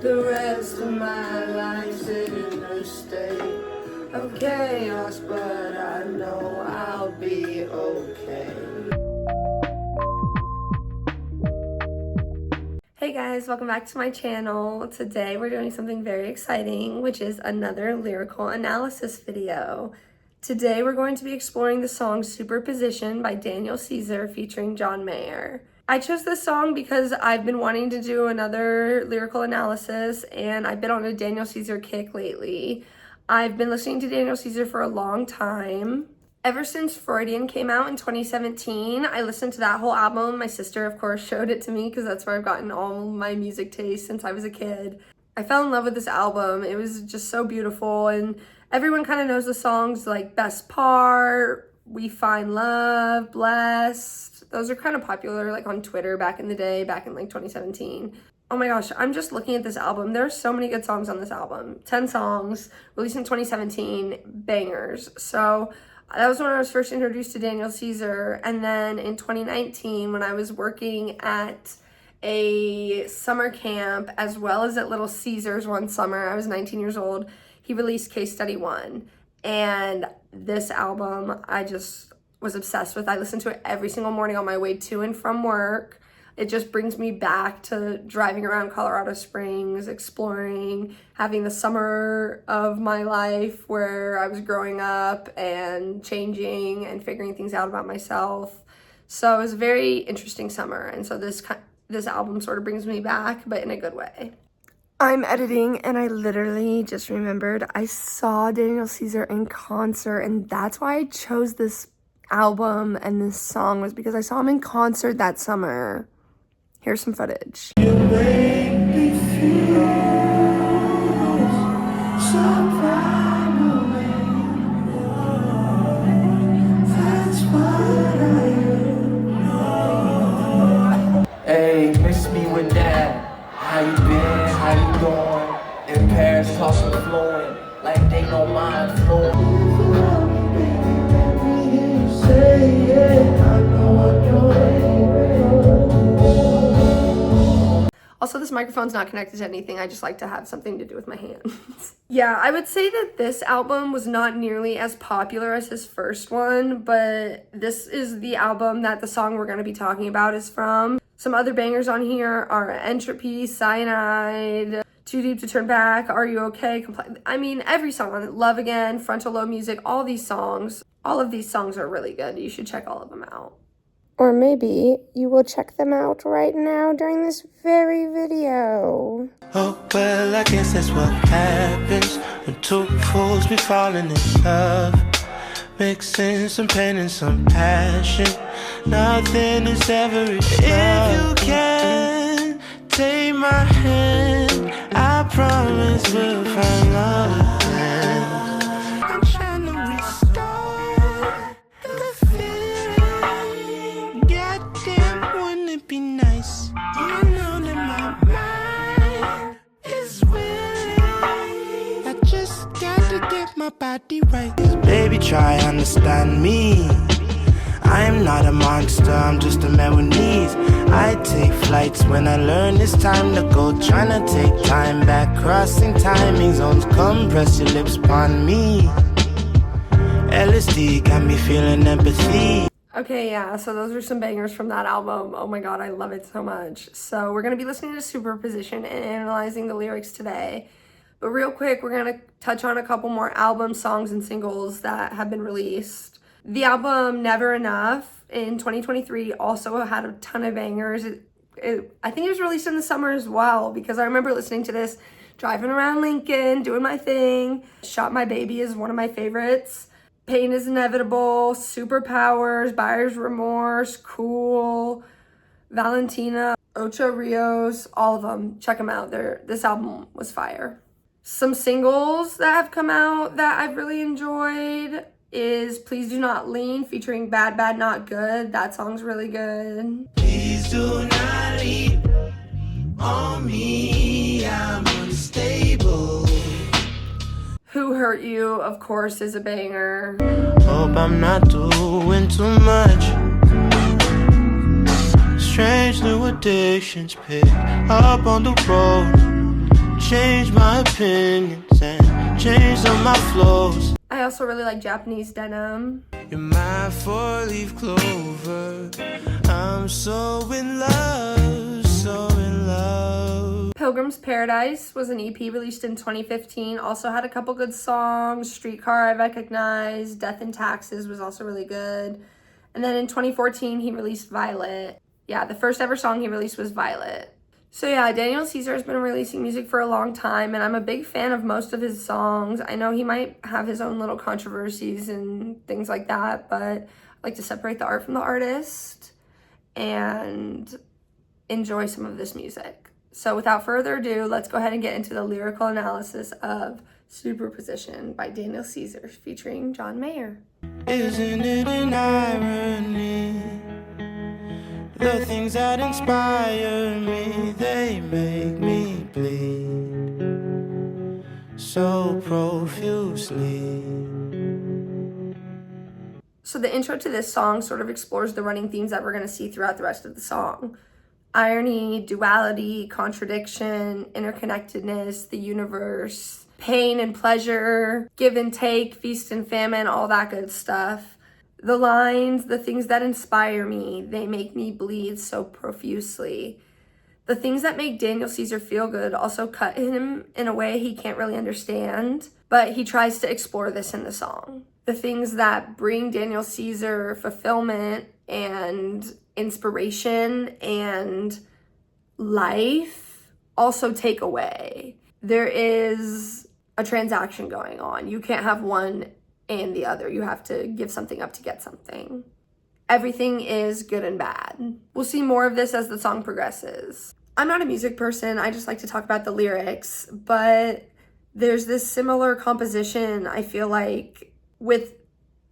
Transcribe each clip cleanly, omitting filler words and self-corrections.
The rest of my life's in a state of chaos, but I know I'll be okay. Hey guys, welcome back to my channel. Today we're doing something very exciting, which is another lyrical analysis video. Today we're going to be exploring the song Superposition by Daniel Caesar featuring John Mayer. I chose this song because I've been wanting to do another lyrical analysis and I've been on a Daniel Caesar kick lately. I've been listening to Daniel Caesar for a long time. Ever since Freudian came out in 2017, I listened to that whole album. My sister, of course, showed it to me because that's where I've gotten all my music taste since I was a kid. I fell in love with this album. It was just so beautiful, and everyone kind of knows the songs like Best Part, We Find Love, Blessed. Those are kind of popular like on Twitter back in the day, back in like 2017. Oh my gosh, I'm just looking at this album. There are so many good songs on this album. 10 songs, released in 2017, bangers. So that was when I was first introduced to Daniel Caesar. And then in 2019, when I was working at a summer camp, as well as at Little Caesars one summer, I was 19 years old, he released Case Study 1. And this album, I just was obsessed with. I listened to it every single morning on my way to and from work. It just brings me back to driving around Colorado Springs, exploring, having the summer of my life where I was growing up and changing and figuring things out about myself. So it was a very interesting summer. And so this album sort of brings me back, but in a good way. I'm editing and I literally just remembered I saw Daniel Caesar in concert, and that's why I chose this album and this song, was because I saw him in concert that summer. Here's some footage. You make me feel so proud. That's what I am. Hey, miss me with that. How you been? How you doing? In Paris, talking fluent, like they don't mind flowing. Also, this microphone's not connected to anything. I just like to have something to do with my hands. Yeah, I would say that this album was not nearly as popular as his first one, but this is the album that the song we're going to be talking about is from. Some other bangers on here are Entropy, Cyanide, Too Deep to Turn Back, Are You Okay? I mean, every song on it. Love Again, Frontal Lobe Music, all of these songs are really good. You should check all of them out. Or maybe you will check them out right now during this very video. Oh, well, I guess that's what happens when two fools be falling in love. Mixing some pain and some passion. Nothing is ever enough. If you can take my hand, I promise we'll find love again. I'm trying to restore the feeling. Goddamn, wouldn't it be nice? You know that my mind is willing. I just got to get my body right. Baby, try understand me. I'm not a monster, I'm just a man with needs. I take flights when I learn it's time to go. Trying to take time back, crossing timing zones. Come press your lips upon me. LSD got me feeling empathy. Okay, yeah, so those are some bangers from that album. Oh my god, I love it so much. So we're going to be listening to Superposition and analyzing the lyrics today. But real quick, we're going to touch on a couple more album songs and singles that have been released. The album Never Enough in 2023 also had a ton of bangers. I think it was released in the summer as well, because I remember listening to this driving around Lincoln, doing my thing. Shot My Baby is one of my favorites. Pain is Inevitable, Superpowers, Buyer's Remorse, Cool, Valentina, Ocho Rios, all of them. Check them out. This album was fire. Some singles that have come out that I've really enjoyed is Please Do Not Lean featuring Bad Bad Not Good. That song's really good. Please do not lean on me, I'm unstable. Who Hurt You, of course, is a banger. Hope I'm not doing too much. Strange new addictions pick up on the road. change my opinions and change all my flows. I also really like Japanese denim. You're my four-leaf clover. I'm so in love, so in love. Pilgrim's Paradise was an EP released in 2015. Also had a couple good songs. Streetcar I Recognize, Death and Taxes was also really good. And then in 2014 he released Violet. Yeah, the first ever song he released was Violet. So yeah, Daniel Caesar has been releasing music for a long time, and I'm a big fan of most of his songs. I know he might have his own little controversies and things like that, but I like to separate the art from the artist and enjoy some of this music. So without further ado, let's go ahead and get into the lyrical analysis of Superposition by Daniel Caesar featuring John Mayer. Isn't it an irony? The things that inspire me, they make me bleed so profusely. So the intro to this song sort of explores the running themes that we're going to see throughout the rest of the song. Irony, duality, contradiction, interconnectedness, the universe, pain and pleasure, give and take, feast and famine, all that good stuff. The lines, the things that inspire me, they make me bleed so profusely. The things that make Daniel Caesar feel good also cut him in a way he can't really understand, but he tries to explore this in the song. The things that bring Daniel Caesar fulfillment and inspiration and life also take away. There is a transaction going on. You can't have one and the other. You have to give something up to get something. Everything is good and bad. We'll see more of this as the song progresses. I'm not a music person. I just like to talk about the lyrics, but there's this similar composition, I feel like, with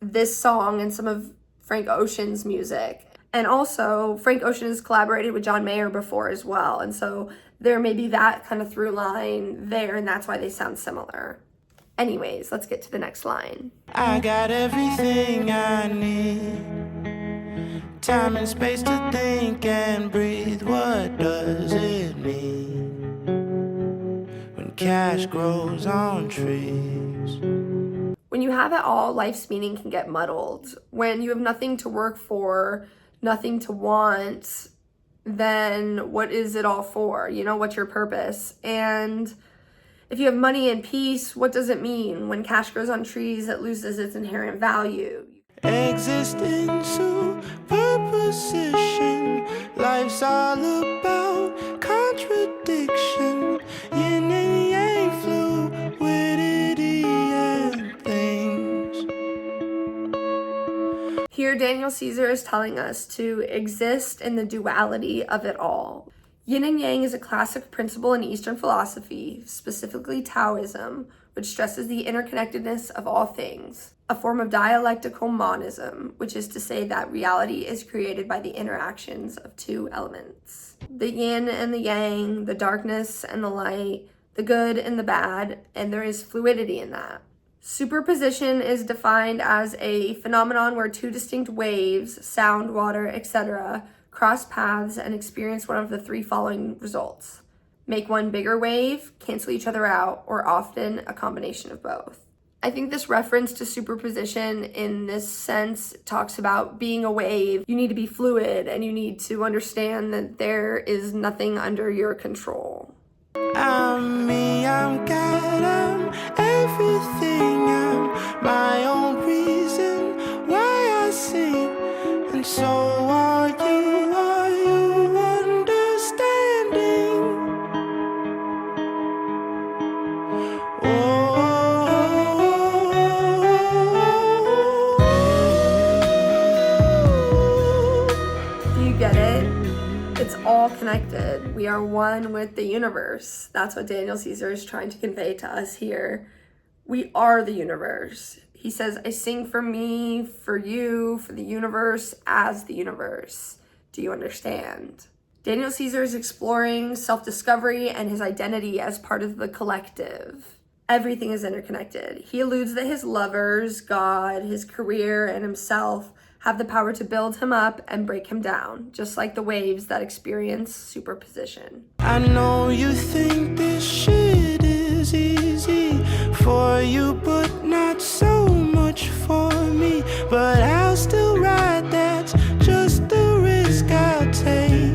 this song and some of Frank Ocean's music. And also, Frank Ocean has collaborated with John Mayer before as well. And so there may be that kind of through line there, and that's why they sound similar. Anyways, let's get to the next line. I got everything I need. Time and space to think and breathe. What does it mean when cash grows on trees? When you have it all, life's meaning can get muddled. When you have nothing to work for, nothing to want, then what is it all for? You know, what's your purpose? And if you have money and peace, what does it mean? When cash grows on trees, it loses its inherent value. Existing superposition. Life's all about contradiction. Yin and yang, fluidity and things. Here, Daniel Caesar is telling us to exist in the duality of it all. Yin and yang is a classic principle in Eastern philosophy, specifically Taoism, which stresses the interconnectedness of all things, a form of dialectical monism, which is to say that reality is created by the interactions of two elements. The yin and the yang, the darkness and the light, the good and the bad, and there is fluidity in that. Superposition is defined as a phenomenon where two distinct waves, sound, water, etc., cross paths and experience one of the three following results. Make one bigger wave, cancel each other out, or often a combination of both. I think this reference to superposition in this sense talks about being a wave. You need to be fluid and you need to understand that there is nothing under your control. I'm me, I'm God, I'm everything. I'm my own reason why I sing, and so are you. Are you understanding? Do you get it? It's all connected. We are one with the universe. That's what Daniel Caesar is trying to convey to us here. We are the universe. He says, I sing for me, for you, for the universe, as the universe. Do you understand? Daniel Caesar is exploring self-discovery and his identity as part of the collective. Everything is interconnected. He alludes that his lovers, God, his career, and himself have the power to build him up and break him down, just like the waves that experience superposition. I know you think this shit you, but not so much for me. But I'll still ride, that's just the risk I'll take.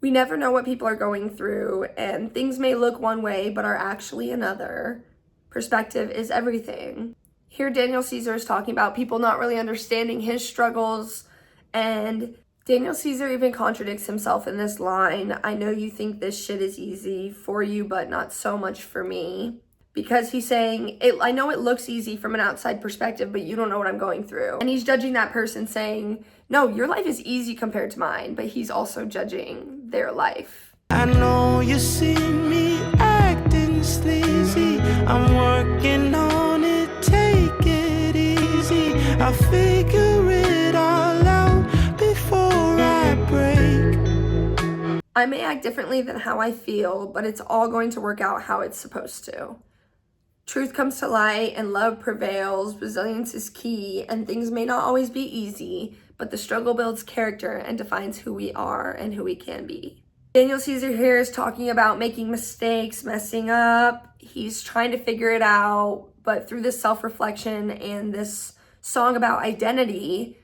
We never know what people are going through, and things may look one way but are actually another. Perspective is everything. Here Daniel Caesar is talking about people not really understanding his struggles, and Daniel Caesar even contradicts himself in this line. I know you think this shit is easy for you, but not so much for me. Because he's saying, I know it looks easy from an outside perspective, but you don't know what I'm going through. And he's judging that person saying, no, your life is easy compared to mine, but he's also judging their life. I know you see me acting sleazy. I'm working on it, take it easy. I'll figure it all out before I break. I may act differently than how I feel, but it's all going to work out how it's supposed to. Truth comes to light and love prevails, resilience is key, and things may not always be easy, but the struggle builds character and defines who we are and who we can be. Daniel Caesar here is talking about making mistakes, messing up. He's trying to figure it out, but through this self-reflection and this song about identity,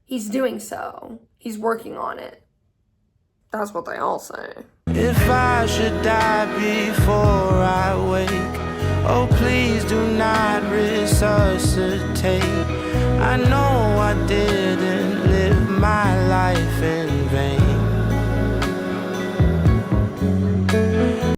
he's doing so. He's working on it. That's what they all say. If I should die before I wake, oh please do not resuscitate. I know I didn't live my life in vain.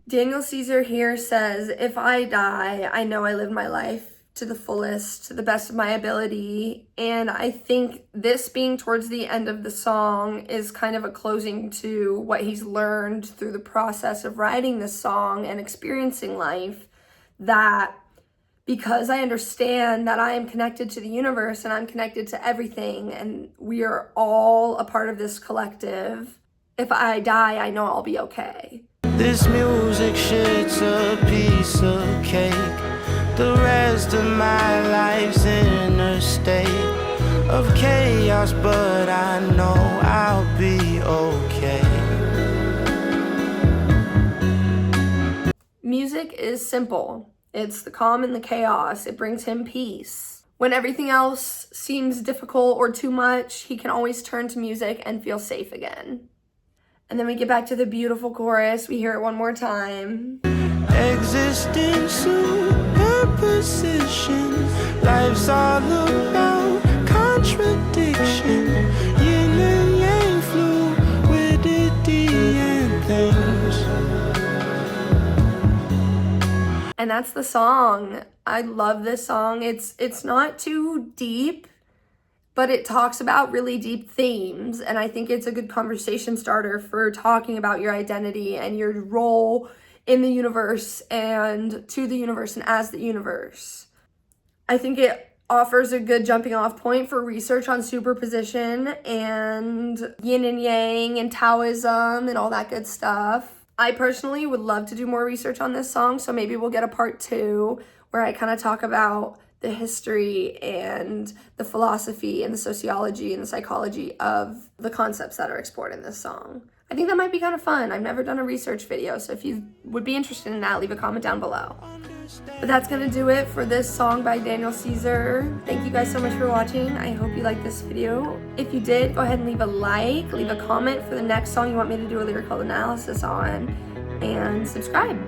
Daniel Caesar here says, if I die, I know I lived my life to the fullest, to the best of my ability. And I think this being towards the end of the song is kind of a closing to what he's learned through the process of writing this song and experiencing life, that because I understand that I am connected to the universe and I'm connected to everything and we are all a part of this collective, if I die, I know I'll be okay. This music shit's a piece of cake. The rest of my life's in a state of chaos, but I know I'll be okay. Music is simple. It's the calm and the chaos. It brings him peace. When everything else seems difficult or too much, he can always turn to music and feel safe again. And then we get back to the beautiful chorus. We hear it one more time. Existing superposition. Life's all about contradiction. Yin and yang, fluidity and things. And that's the song. I love this song. It's not too deep, but it talks about really deep themes. And I think it's a good conversation starter for talking about your identity and your role in the universe and to the universe and as the universe. I think it offers a good jumping off point for research on superposition and yin and yang and Taoism and all that good stuff. I personally would love to do more research on this song, so maybe we'll get a part 2 where I kind of talk about the history and the philosophy and the sociology and the psychology of the concepts that are explored in this song. I think that might be kind of fun. I've never done a research video, so if you would be interested in that, leave a comment down below. But that's gonna do it for this song by Daniel Caesar. Thank you guys so much for watching. I hope you liked this video. If you did, go ahead and leave a like, leave a comment for the next song you want me to do a lyrical analysis on, and subscribe.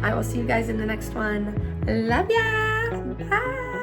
I will see you guys in the next one. Love ya! Bye!